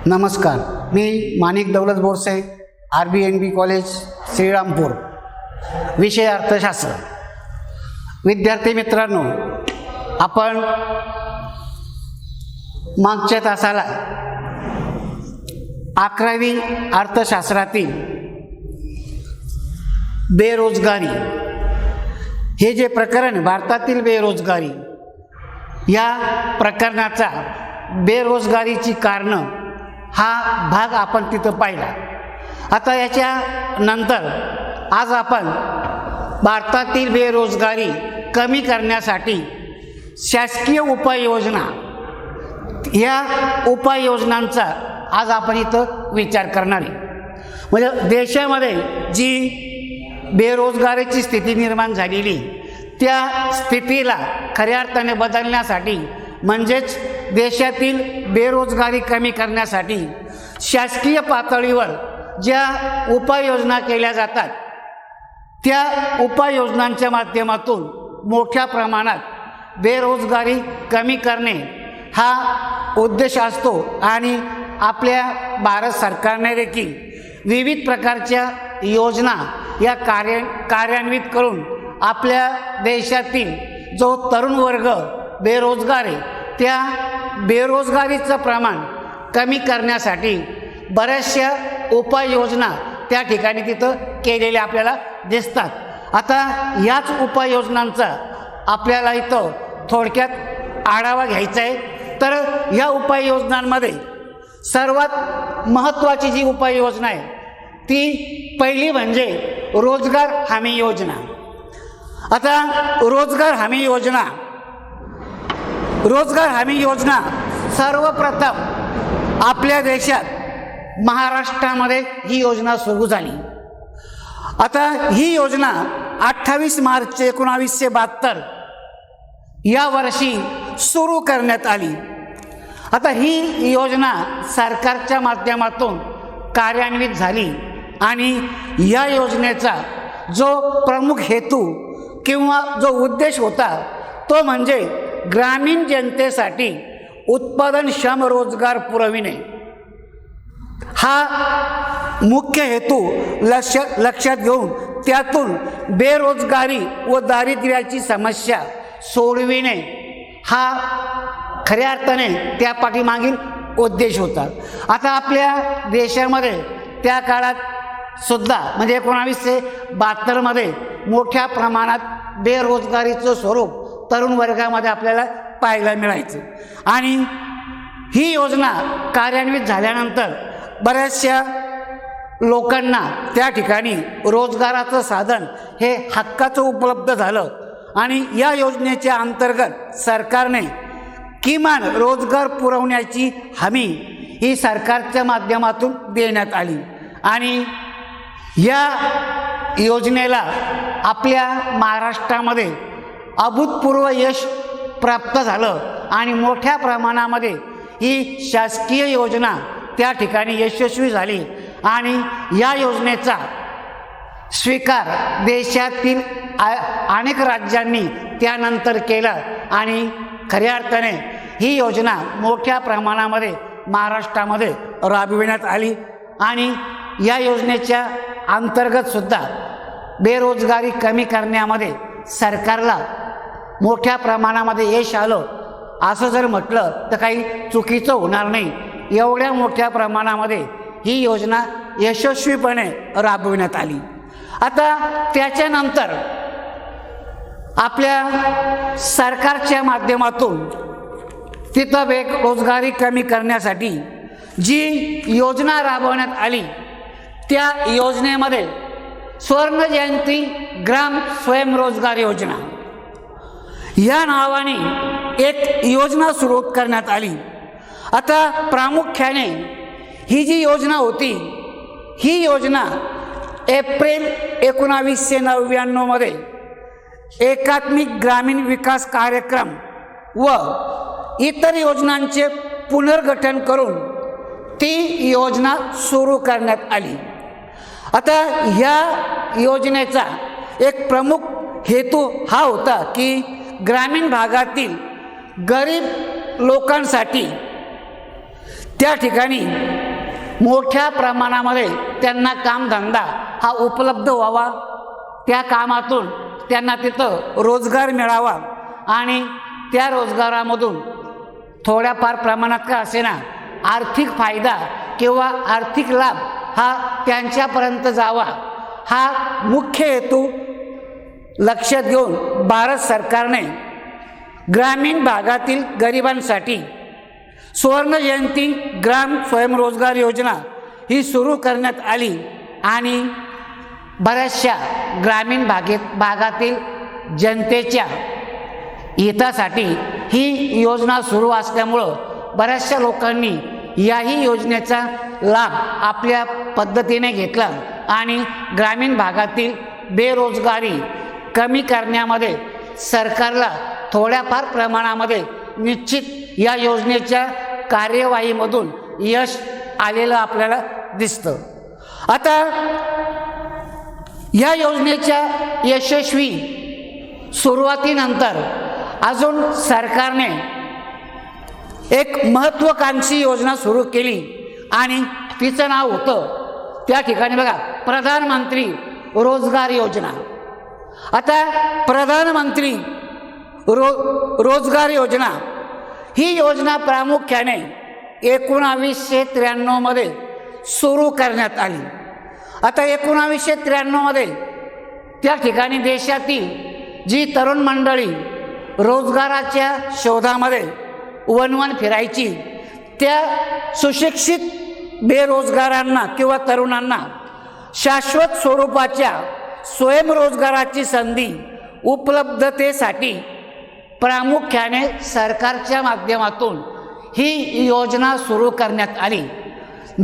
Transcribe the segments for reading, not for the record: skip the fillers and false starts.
नमस्कार, मी माणिक दौलत Borse, RBNB college Shrirampur, विषय अर्थशास्त्र. विद्यार्थी मित्रांनो, आपण मागच्या तासाला 11वी अर्थशास्त्रातील बेरोजगारी हे जे प्रकरण, भारतातील बेरोजगारी या प्रकरणाचा बेरोजगारीची कारणं हा भाग आपण तिथं पाहिला. आता याच्या नंतर आज आपण भारतातील बेरोजगारी कमी करण्यासाठी शासकीय उपाययोजना या उपाययोजनांचा आज आपण इथं विचार करणार आहे. म्हणजे देशामध्ये जी बेरोजगारीची स्थिती निर्माण झालेली त्या स्थितीला खऱ्या अर्थाने बदलण्यासाठी, म्हणजेच देशातील बेरोजगारी कमी करण्यासाठी शासकीय पातळीवर ज्या उपाययोजना केल्या जातात त्या उपाययोजनांच्या माध्यमातून मोठ्या प्रमाणात बेरोजगारी कमी करणे हा उद्देश असतो. आणि आपल्या भारत सरकारने देखील विविध प्रकारच्या योजना या कार्यान्वित करून आपल्या देशातील जो तरुण वर्ग बेरोजगार आहे त्या बेरोजगारीचं प्रमाण कमी करण्यासाठी बऱ्याचशा उपाययोजना त्या ठिकाणी तिथं केलेल्या आपल्याला दिसतात. आता याच उपाययोजनांचा आपल्याला इथं थोडक्यात आढावा घ्यायचा आहे. तर या उपाययोजनांमध्ये सर्वात महत्त्वाची जी उपाययोजना आहे ती पहिली म्हणजे रोजगार हमी योजना. आता रोजगार हमी योजना सर्वप्रथम आपल्या देशात महाराष्ट्रामध्ये ही योजना सुरू झाली. आता ही योजना 28 मार्च 1972 या वर्षी सुरू करण्यात आली. आता ही योजना सरकारच्या माध्यमातून कार्यान्वित झाली आणि या योजनेचा जो प्रमुख हेतू किंवा जो उद्देश होता तो म्हणजे ग्रामीण जनतेसाठी उत्पादनक्षम रोजगार पुरविणे. हा मुख्य हेतू लक्षात घेऊन त्यातून बेरोजगारी व दारिद्र्याची समस्या सोडविणे हा खऱ्या अर्थाने त्या पाठीमागील उद्देश होता. आता आपल्या देशामध्ये त्या काळात सुद्धा म्हणजे 1972 मोठ्या प्रमाणात बेरोजगारीचं स्वरूप तरुण वर्गामध्ये आपल्याला पाहायला मिळायचं. आणि ही योजना कार्यान्वित झाल्यानंतर बऱ्याचशा लोकांना त्या ठिकाणी रोजगाराचं साधन हे हक्काचं उपलब्ध झालं. आणि या योजनेच्या अंतर्गत सरकारने किमान रोजगार पुरवण्याची हमी ही सरकारच्या माध्यमातून देण्यात आली. आणि या योजनेला आपल्या महाराष्ट्रामध्ये अभूतपूर्व यश प्राप्त झालं आणि मोठ्या प्रमाणामध्ये ही शासकीय योजना त्या ठिकाणी यशस्वी झाली. आणि या योजनेचा स्वीकार देशातील अनेक राज्यांनी त्यानंतर केला आणि खऱ्या अर्थाने ही योजना मोठ्या प्रमाणामध्ये महाराष्ट्रामध्ये राबविण्यात आली. आणि या योजनेच्या अंतर्गत सुद्धा बेरोजगारी कमी करण्यामध्ये सरकारला मोठ्या प्रमाणामध्ये यश आलं असं जर म्हटलं तर काही चुकीचं होणार नाही. एवढ्या मोठ्या प्रमाणामध्ये ही योजना यशस्वीपणे राबविण्यात आली. आता त्याच्यानंतर आपल्या सरकारच्या माध्यमातून तिथं बेरोजगारी कमी करण्यासाठी जी योजना राबवण्यात आली त्या योजनेमध्ये स्वर्ण जयंती ग्राम स्वयंरोजगार योजना या नावाने एक योजना सुरू करण्यात आली. आता प्रामुख्याने ही जी योजना होती ही योजना एप्रिल 1999 मध्ये एकात्मिक ग्रामीण विकास कार्यक्रम व इतर योजनांचे पुनर्गठन करून ती योजना सुरू करण्यात आली. आता ह्या योजनेचा एक प्रमुख हेतू हा होता की ग्रामीण भागातील गरीब लोकांसाठी त्या ठिकाणी मोठ्या प्रमाणामध्ये त्यांना कामधंदा हा उपलब्ध व्हावा, त्या कामातून त्यांना तिथं रोजगार मिळावा आणि त्या रोजगारामधून थोड्याफार प्रमाणात का असेना आर्थिक फायदा किंवा आर्थिक लाभ हा त्यांच्यापर्यंत जावा, हा मुख्य हेतू लक्षात घेऊन भारत सरकारने ग्रामीण भागातील गरिबांसाठी सुवर्ण जयंती ग्राम स्वयंरोजगार योजना ही सुरू करण्यात आली आणि बऱ्याचशा ग्रामीण भागातील जनतेच्या हितासाठी ही योजना सुरू असल्यामुळं बऱ्याचशा लोकांनी याही योजनेचा लाभ आपल्या पद्धतीने घेतला आणि ग्रामीण भागातील बेरोजगारी कमी करण्यामध्ये सरकारला थोड्याफार प्रमाणामध्ये निश्चित या योजनेच्या कार्यवाहीमधून यश आलेलं आपल्याला दिसतं. आता या योजनेच्या यशस्वी सुरुवातीनंतर अजून सरकारने एक महत्त्वाकांक्षी योजना सुरू केली आणि तिचं नाव होतं त्या ठिकाणी बघा प्रधानमंत्री रोजगार योजना. आता प्रधानमंत्री रोजगार योजना ही योजना प्रामुख्याने 1993 मध्ये सुरू करण्यात आली. आता 1993 मध्ये त्या ठिकाणी देशातील जी तरुण मंडळी रोजगाराच्या शोधामध्ये वणवण फिरायची, त्या सुशिक्षित बेरोजगारांना किंवा तरुणांना शाश्वत स्वरूपाच्या स्वयंरोजगाराची संधी उपलब्धतेसाठी प्रामुख्याने सरकारच्या माध्यमातून ही योजना सुरू करण्यात आली.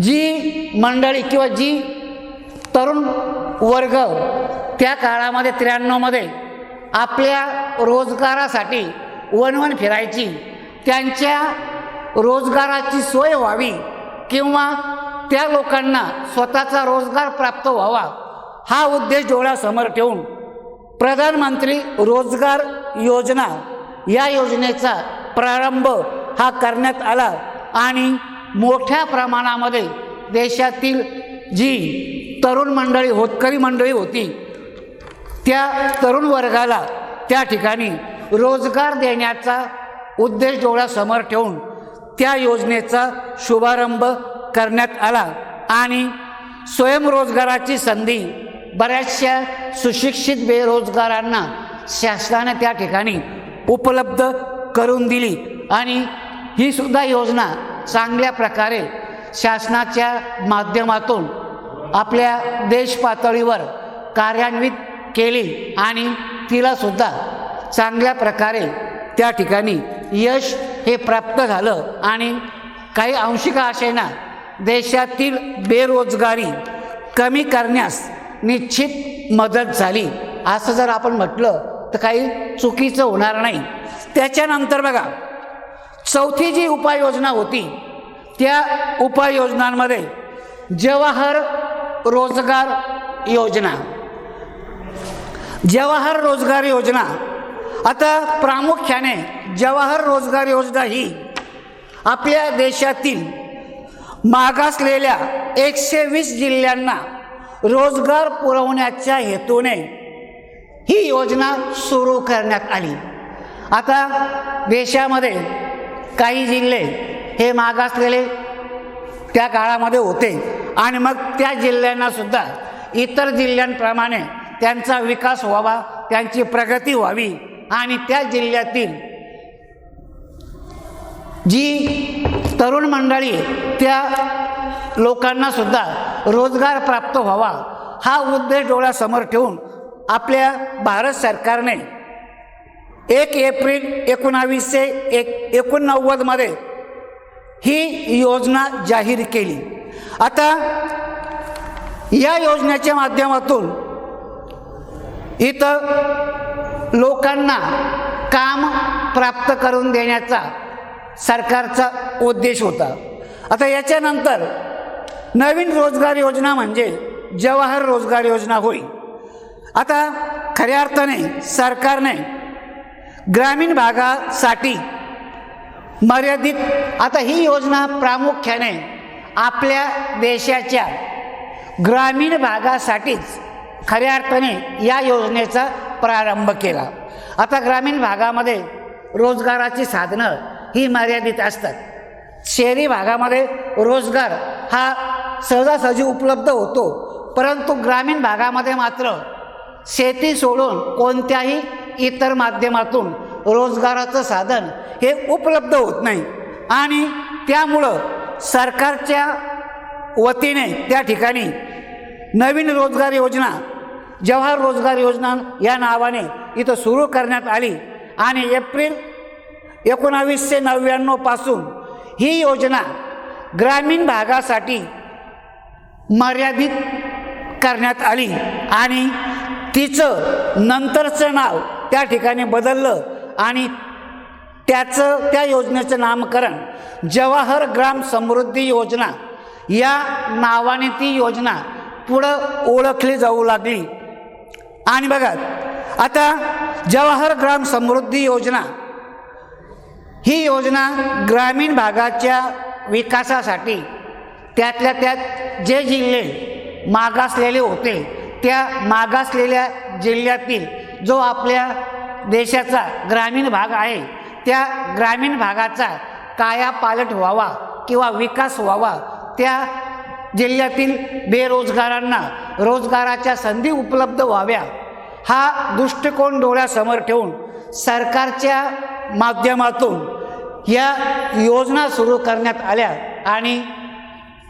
जी मंडळी किंवा जी तरुण वर्ग त्या काळामध्ये 93 मध्ये आपल्या रोजगारासाठी वणवण फिरायची, त्यांच्या रोजगाराची सोय व्हावी किंवा त्या लोकांना स्वतःचा रोजगार प्राप्त व्हावा हा उद्देश डोळ्यासमोर ठेवून प्रधानमंत्री रोजगार योजना या योजनेचा प्रारंभ हा करण्यात आला आणि मोठ्या प्रमाणामध्ये देशातील जी तरुण मंडळी होतकरी मंडळी होती त्या तरुण वर्गाला त्या ठिकाणी रोजगार देण्याचा उद्देश डोळ्यासमोर ठेवून त्या योजनेचा शुभारंभ करण्यात आला आणि स्वयंरोजगाराची संधी बऱ्याचशा सुशिक्षित बेरोजगारांना शासनाने त्या ठिकाणी उपलब्ध करून दिली आणि ही सुद्धा योजना चांगल्या प्रकारे शासनाच्या माध्यमातून आपल्या देश पातळीवर कार्यान्वित केली आणि तिला सुद्धा चांगल्या प्रकारे त्या ठिकाणी यश हे प्राप्त झालं आणि काही अंशिक आशेना देशातील बेरोजगारी कमी करण्यास निश्चित मदत झाली असं जर आपण म्हटलं तर काही चुकीचं होणार नाही. त्याच्यानंतर बघा चौथी जी उपाययोजना होती त्या उपाययोजनांमध्ये जवाहर रोजगार योजना. जवाहर रोजगार योजना आता प्रामुख्याने जवाहर रोजगार योजना ही आपल्या देशातील मागासलेल्या 120 जिल्ह्यांना रोजगार पुरवण्याच्या हेतूने ही योजना सुरू करण्यात आली. आता देशामध्ये काही जिल्हे हे मागासलेले त्या काळामध्ये होते आणि मग त्या जिल्ह्यांना सुद्धा इतर जिल्ह्यांप्रमाणे त्यांचा विकास व्हावा, त्यांची प्रगती व्हावी आणि त्या जिल्ह्यातील जी तरुण मंडळी त्या लोकांना सुद्धा रोजगार प्राप्त व्हावा हा उद्देश डोळ्यासमोर ठेवून आपल्या भारत सरकारने 1 एप्रिल 1989 मध्ये ही योजना जाहीर केली. आता या योजनेच्या माध्यमातून इथं लोकांना काम प्राप्त करून देण्याचा सरकारचा उद्देश होता. आता याच्यानंतर नवीन रोजगार योजना म्हणजे जवाहर रोजगार योजना होईल. आता खऱ्या अर्थाने सरकारने ग्रामीण भागासाठी मर्यादित आता ही योजना प्रामुख्याने आपल्या देशाच्या ग्रामीण भागासाठीच खऱ्या अर्थाने या योजनेचा प्रारंभ केला. आता ग्रामीण भागामध्ये रोजगाराची साधनं ही मर्यादित असतात. शहरी भागामध्ये रोजगार हा सहजासहजी उपलब्ध होतो, परंतु ग्रामीण भागामध्ये मात्र शेती सोडून कोणत्याही इतर माध्यमातून रोजगाराचं साधन हे उपलब्ध होत नाही. आणि त्यामुळं सरकारच्या वतीने त्या ठिकाणी नवीन रोजगार योजना, जवाहर रोजगार योजना या नावाने इथं सुरू करण्यात आली आणि एप्रिल 1999 पासून ही योजना ग्रामीण भागासाठी मर्यादित करण्यात आली आणि तिचं नंतरचं नाव त्या ठिकाणी बदललं आणि त्या योजनेचं नामकरण जवाहर ग्राम समृद्धी योजना या नावाने ती योजना पुढं ओळखली जाऊ लागली. आणि बघा, आता जवाहर ग्राम समृद्धी योजना ही योजना ग्रामीण भागाच्या विकासासाठी त्यातल्या त्यात जे जिल्हे मागासलेले होते त्या मागासलेल्या जिल्ह्यातील जो आपल्या देशाचा ग्रामीण भाग आहे त्या ग्रामीण भागाचा कायापालट व्हावा किंवा विकास व्हावा, त्या जिल्ह्यातील बेरोजगारांना रोजगाराच्या संधी उपलब्ध व्हाव्या, हा दृष्टिकोन डोळ्यासमोर ठेवून सरकारच्या माध्यमातून या योजना सुरू करण्यात आल्या. आणि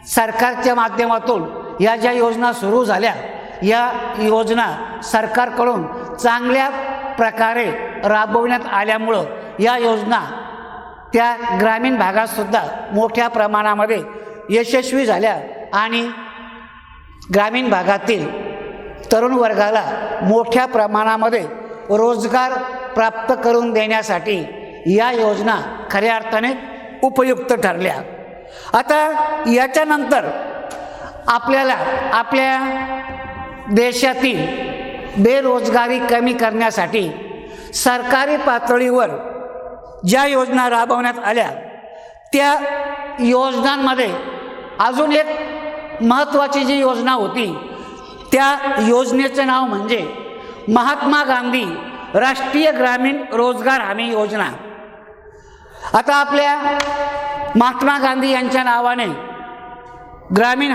सरकारच्या माध्यमातून या ज्या योजना सुरू झाल्या या योजना सरकारकडून चांगल्या प्रकारे राबवण्यात आल्यामुळं या योजना त्या ग्रामीण भागातसुद्धा मोठ्या प्रमाणामध्ये यशस्वी झाल्या आणि ग्रामीण भागातील तरुण वर्गाला मोठ्या प्रमाणामध्ये रोजगार प्राप्त करून देण्यासाठी या योजना खऱ्या अर्थाने उपयुक्त ठरल्या. आता याच्यानंतर आपल्याला आपल्या देशातील बेरोजगारी कमी करण्यासाठी सरकारी पातळीवर ज्या योजना राबवण्यात आल्या त्या योजनांमध्ये अजून एक महत्त्वाची जी योजना होती त्या योजनेचं नाव म्हणजे महात्मा गांधी राष्ट्रीय ग्रामीण रोजगार हमी योजना. आता आपल्या महात्मा गांधी यांच्या नावाने ग्रामीण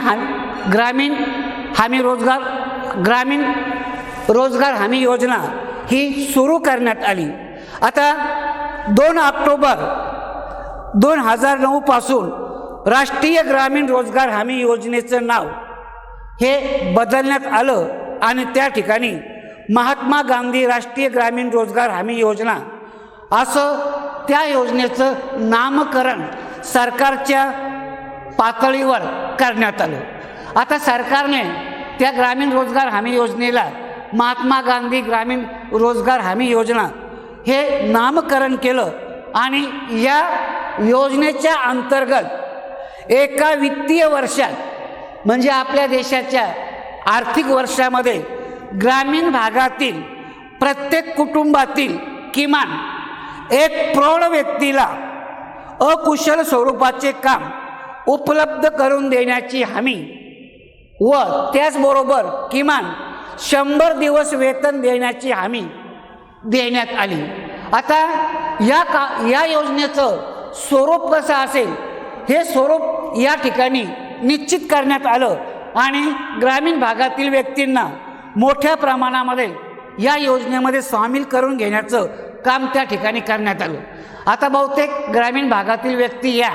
रोजगार हमी योजना ही सुरू करण्यात आली. आता 2 ऑक्टोबर 2009 पासून राष्ट्रीय ग्रामीण रोजगार हमी योजनेचं नाव हे बदलण्यात आलं आणि त्या ठिकाणी महात्मा गांधी राष्ट्रीय ग्रामीण रोजगार हमी योजना असं त्या योजनेचं नामकरण सरकारच्या पातळीवर करण्यात आलं. आता सरकारने त्या ग्रामीण रोजगार हमी योजनेला महात्मा गांधी ग्रामीण रोजगार हमी योजना हे नामकरण केलं आणि या योजनेच्या अंतर्गत एका वित्तीय वर्षात म्हणजे आपल्या देशाच्या आर्थिक वर्षामध्ये ग्रामीण भागातील प्रत्येक कुटुंबातील किमान एक प्रौढ व्यक्तीला अकुशल स्वरूपाचे काम उपलब्ध करून देण्याची हमी व त्याचबरोबर किमान 100 दिवस वेतन देण्याची हमी देण्यात आली. आता या योजनेचं स्वरूप कसं असेल हे स्वरूप या ठिकाणी निश्चित करण्यात आलं आणि ग्रामीण भागातील व्यक्तींना मोठ्या प्रमाणामध्ये या योजनेमध्ये सामील करून घेण्याचं काम त्या ठिकाणी करण्यात आलं. आता बहुतेक ग्रामीण भागातील व्यक्ती या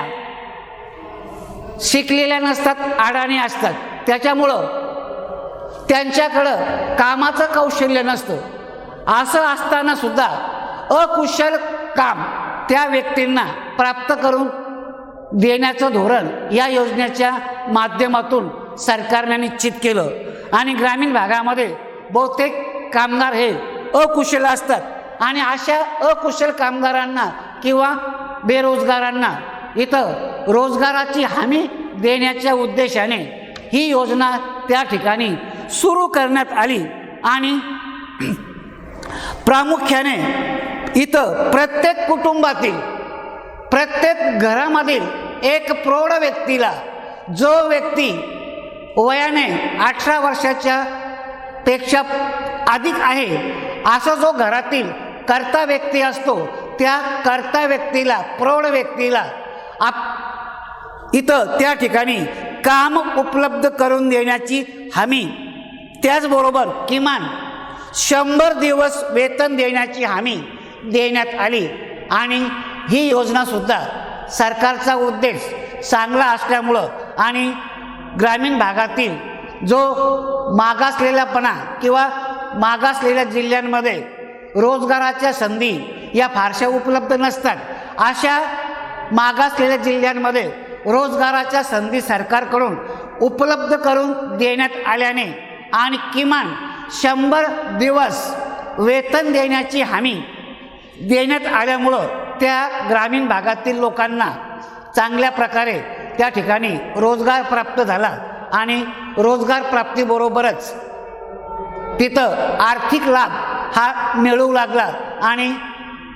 शिकलेल्या नसतात, अडाणी असतात, त्याच्यामुळं त्यांच्याकडं कामाचं कौशल्य नसतं. असं असताना सुद्धा अकुशल काम त्या व्यक्तींना प्राप्त करून देण्याचं धोरण या योजनेच्या माध्यमातून सरकारने निश्चित केलं आणि ग्रामीण भागामध्ये बहुतेक कामगार हे अकुशल असतात आणि अशा अकुशल कामगारांना किंवा बेरोजगारांना इथं रोजगाराची हमी देण्याच्या उद्देशाने ही योजना त्या ठिकाणी सुरू करण्यात आली आणि प्रामुख्याने इथं प्रत्येक कुटुंबातील प्रत्येक घरामधील एक प्रौढ व्यक्तीला जो व्यक्ती वयाने 18 वर्षाच्या पेक्षा अधिक आहे असा जो घरातील कर्ता व्यक्ती असतो त्या कर्ता व्यक्तीला, प्रौढ व्यक्तीला इथं त्या ठिकाणी काम उपलब्ध करून देण्याची हमी, त्याचबरोबर किमान 100 दिवस वेतन देण्याची हमी देण्यात आली. आणि ही योजनासुद्धा सरकारचा उद्देश चांगला असल्यामुळं आणि ग्रामीण भागातील जो मागासलेलापणा किंवा मागासलेल्या जिल्ह्यांमध्ये रोजगाराच्या संधी या फारशा उपलब्ध नसतात, अशा मागासलेल्या जिल्ह्यांमध्ये रोजगाराच्या संधी सरकारकडून उपलब्ध करून देण्यात आल्याने आणि किमान 100 दिवस वेतन देण्याची हमी देण्यात आल्यामुळं त्या ग्रामीण भागातील लोकांना चांगल्या प्रकारे त्या ठिकाणी रोजगार प्राप्त झाला आणि रोजगार प्राप्तीबरोबरच तिथं आर्थिक लाभ हा मिळू लागला आणि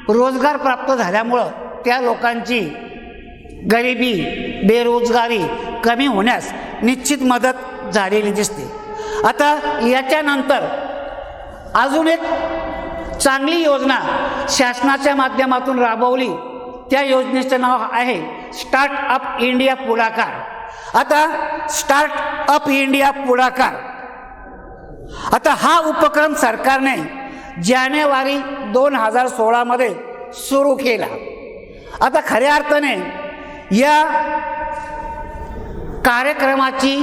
रोजगार प्राप्त झाल्यामुळं त्या लोकांची गरिबी, बेरोजगारी कमी होण्यास निश्चित मदत झालेली दिसते. आता याच्यानंतर अजून एक चांगली योजना शासनाच्या माध्यमातून राबवली, त्या योजनेचं नाव आहे स्टार्टअप इंडिया पुढाकार. आता स्टार्टअप इंडिया पुढाकार, आता हा उपक्रम सरकारने जानेवारी 2016 मध्ये सुरू केला. आता खऱ्या अर्थाने या कार्यक्रमाची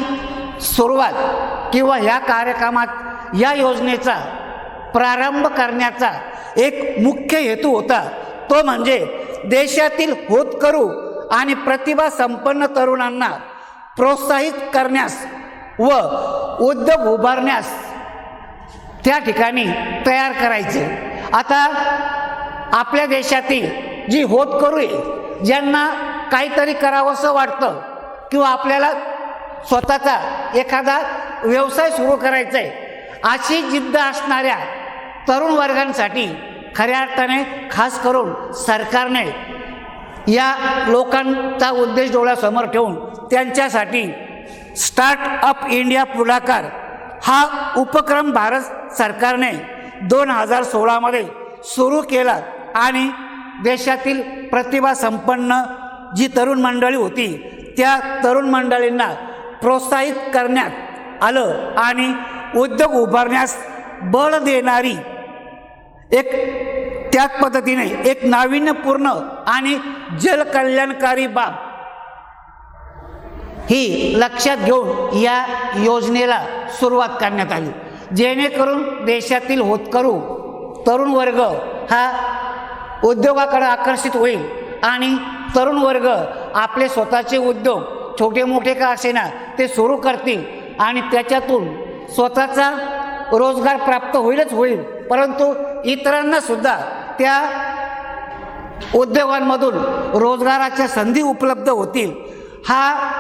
सुरुवात किंवा या योजनेचा प्रारंभ करण्याचा एक मुख्य हेतू होता, तो म्हणजे देशातील होतकरू आणि प्रतिभा संपन्न तरुणांना प्रोत्साहित करण्यास व उद्योग उभारण्यास त्या ठिकाणी तयार करायचे. आता आपल्या देशातील जी होतकरू आहे, ज्यांना काहीतरी करावंसं वाटतं किंवा आपल्याला स्वतःचा एखादा व्यवसाय सुरू करायचा आहे, अशी जिद्द असणाऱ्या तरुण वर्गांसाठी खऱ्या अर्थाने खास करून सरकारने या लोकांचा उद्देश डोळ्यासमोर ठेवून त्यांच्यासाठी स्टार्टअप इंडिया पुढाकार हा उपक्रम भारत सरकारने 2016 मध्ये सुरू केला आणि देशातील प्रतिभा संपन्न जी तरुण मंडळी होती त्या तरुण मंडळींना प्रोत्साहित करण्यात आलं आणि उद्योग उभारण्यास बळ देणारी एक त्याच पद्धतीने एक नाविन्यपूर्ण आणि जलकल्याणकारी बाब ही लक्षात घेऊन या योजनेला सुरुवात करण्यात आली, जेणेकरून देशातील होतकरू तरुण वर्ग हा उद्योगाकडे आकर्षित होईल आणि तरुण वर्ग आपले स्वतःचे उद्योग छोटे मोठे का असेना ते सुरू करतील आणि त्याच्यातून स्वतःचा रोजगार प्राप्त होईलच होईल, परंतु इतरांना सुद्धा त्या उद्योगांमधून रोजगाराच्या संधी उपलब्ध होतील. हा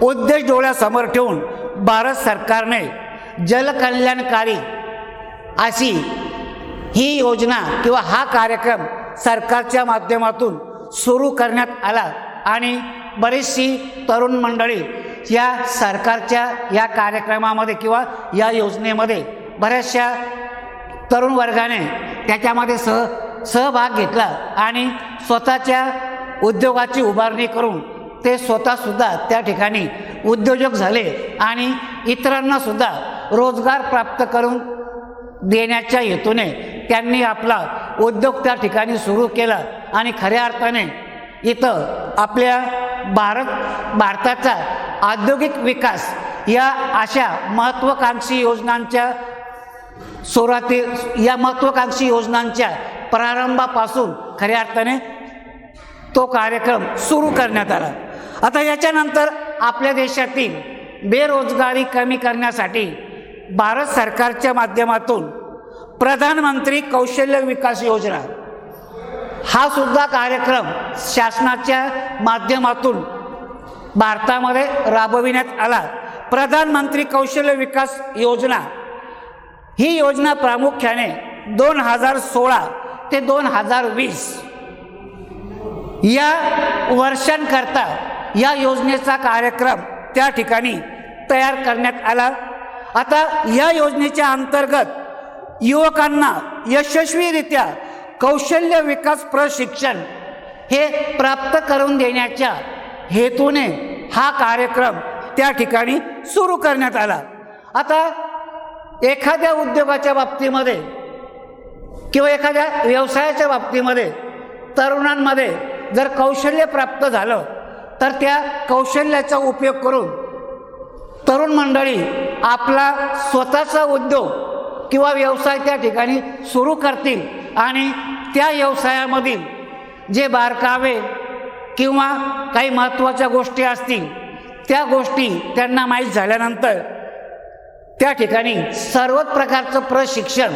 उद्देश डोळ्यासमोर ठेवून भारत सरकारने जलकल्याणकारी अशी ही योजना किंवा हा कार्यक्रम सरकारच्या माध्यमातून सुरू करण्यात आला आणि बरीचशी तरुण मंडळी या सरकारच्या या कार्यक्रमामध्ये किंवा या योजनेमध्ये बऱ्याचशा तरुण वर्गाने त्याच्यामध्ये सहभाग घेतला आणि स्वतःच्या उद्योगाची उभारणी करून ते स्वतःसुद्धा त्या ठिकाणी उद्योजक झाले आणि इतरांनासुद्धा रोजगार प्राप्त करून देण्याच्या हेतूने त्यांनी आपला उद्योग त्या ठिकाणी सुरू केला आणि खऱ्या अर्थाने इथं आपल्या भारताचा औद्योगिक विकास या अशा महत्त्वाकांक्षी योजनांच्या या महत्त्वाकांक्षी योजनांच्या प्रारंभापासून खऱ्या अर्थाने तो कार्यक्रम सुरू करण्यात आला. आता याच्यानंतर आपल्या देशातील बेरोजगारी कमी करण्यासाठी भारत सरकारच्या माध्यमातून प्रधानमंत्री कौशल्य विकास योजना हा सुद्धा कार्यक्रम शासनाच्या माध्यमातून भारतामध्ये राबविण्यात आला. प्रधानमंत्री कौशल्य विकास योजना ही योजना प्रामुख्याने 2016 ते 2020 या वर्षांकरता या योजनेचा कार्यक्रम त्या ठिकाणी तयार करण्यात आला। आता या योजनेच्या अंतर्गत युवकांना यशस्वीरित्या कौशल्य विकास प्रशिक्षण हे प्राप्त करून देण्याच्या हेतूने हा कार्यक्रम त्या ठिकाणी सुरू करण्यात आला। आता एखाद्या उद्योगाच्या बाबतीमध्ये किंवा एखाद्या व्यवसायाच्या बाबतीमध्ये तरुणांमध्ये जर कौशल्य प्राप्त झालं तर त्या कौशल्याचा उपयोग करून तरुण मंडळी आपला स्वतःचा उद्योग किंवा व्यवसाय त्या ठिकाणी सुरू करतील आणि त्या व्यवसायामधील जे बारकावे किंवा काही महत्त्वाच्या गोष्टी असतील त्या गोष्टी त्यांना माहीत झाल्यानंतर त्या ठिकाणी सर्वच प्रकारचं प्रशिक्षण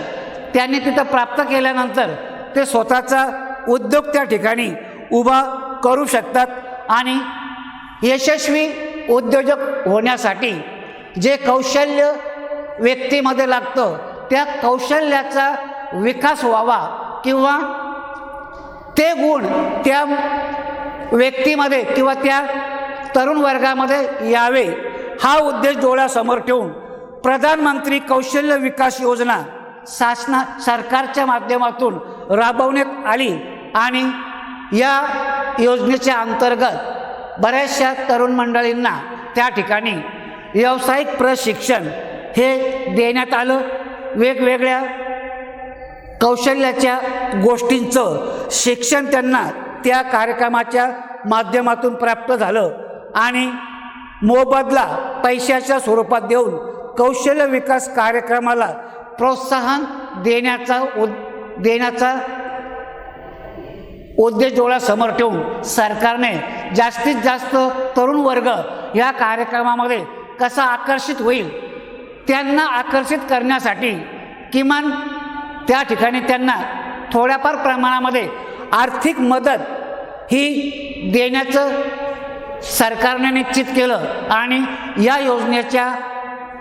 त्यांनी तिथं प्राप्त केल्यानंतर ते स्वतःचा उद्योग त्या ठिकाणी उभा करू शकतात। आणि यशस्वी उद्योजक होण्यासाठी जे कौशल्य व्यक्तीमध्ये लागतं त्या कौशल्याचा विकास व्हावा किंवा ते गुण त्या व्यक्तीमध्ये किंवा त्या तरुण वर्गामध्ये यावे हा उद्देश डोळ्यासमोर ठेवून प्रधानमंत्री कौशल्य विकास योजना सरकारच्या माध्यमातून राबवण्यात आली आणि या योजनेच्या अंतर्गत बऱ्याचशा तरुण मंडळींना त्या ठिकाणी व्यावसायिक प्रशिक्षण हे देण्यात आलं। वेगवेगळ्या कौशल्याच्या गोष्टींचं शिक्षण त्यांना त्या कार्यक्रमाच्या माध्यमातून प्राप्त झालं आणि मोबदला पैशाच्या स्वरूपात देऊन कौशल्य विकास कार्यक्रमाला प्रोत्साहन देण्याचा उद्देश डोळ्यासमोर ठेवून सरकारने जास्तीत जास्त तरुण वर्ग या कार्यक्रमामध्ये कसा आकर्षित होईल त्यांना आकर्षित करण्यासाठी किमान त्या ठिकाणी त्यांना थोड्याफार प्रमाणामध्ये आर्थिक मदत ही देण्याचं सरकारने निश्चित केलं आणि या योजनेच्या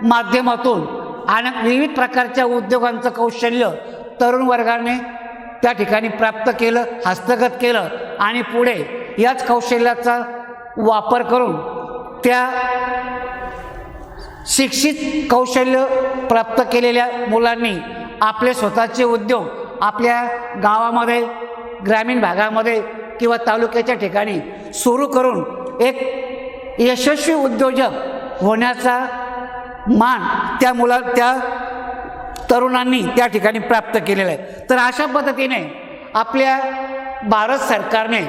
माध्यमातून विविध प्रकारच्या उद्योगांचं कौशल्य तरुण वर्गाने त्या ठिकाणी प्राप्त केलं, हस्तगत केलं आणि पुढे याच कौशल्याचा वापर करून त्या शिक्षित कौशल्य प्राप्त केलेल्या मुलांनी आपले स्वतःचे उद्योग आपल्या गावामध्ये ग्रामीण भागामध्ये किंवा तालुक्याच्या ठिकाणी सुरू करून एक यशस्वी उद्योजक होण्याचा मान त्या तरुणांनी त्या ठिकाणी प्राप्त केलेला आहे। तर अशा पद्धतीने आपल्या भारत सरकारने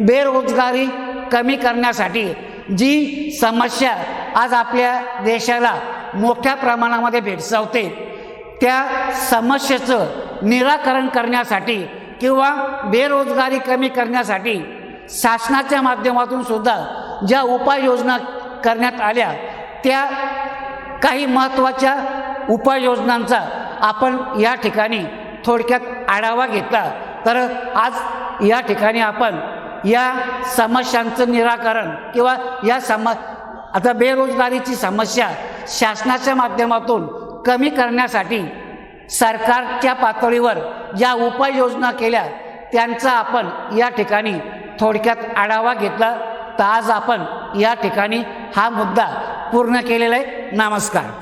बेरोजगारी कमी करण्यासाठी जी समस्या आज आपल्या देशाला मोठ्या प्रमाणामध्ये भेडसावते त्या समस्येचं निराकरण करण्यासाठी किंवा बेरोजगारी कमी करण्यासाठी शासनाच्या माध्यमातून सुद्धा ज्या उपाययोजना करण्यात आल्या त्या काही महत्त्वाच्या उपाययोजनांचा आपण या ठिकाणी थोडक्यात आढावा घेतला तर आज या ठिकाणी आपण या समस्यांचं निराकरण किंवा आता बेरोजगारीची समस्या शासनाच्या माध्यमातून कमी करण्यासाठी सरकारच्या पातळीवर ज्या उपाययोजना केल्या त्यांचा आपण या ठिकाणी थोडक्यात आढावा घेतला। तर आज आपण या ठिकाणी हा मुद्दा पूर्ण केलेला आहे। नमस्कार।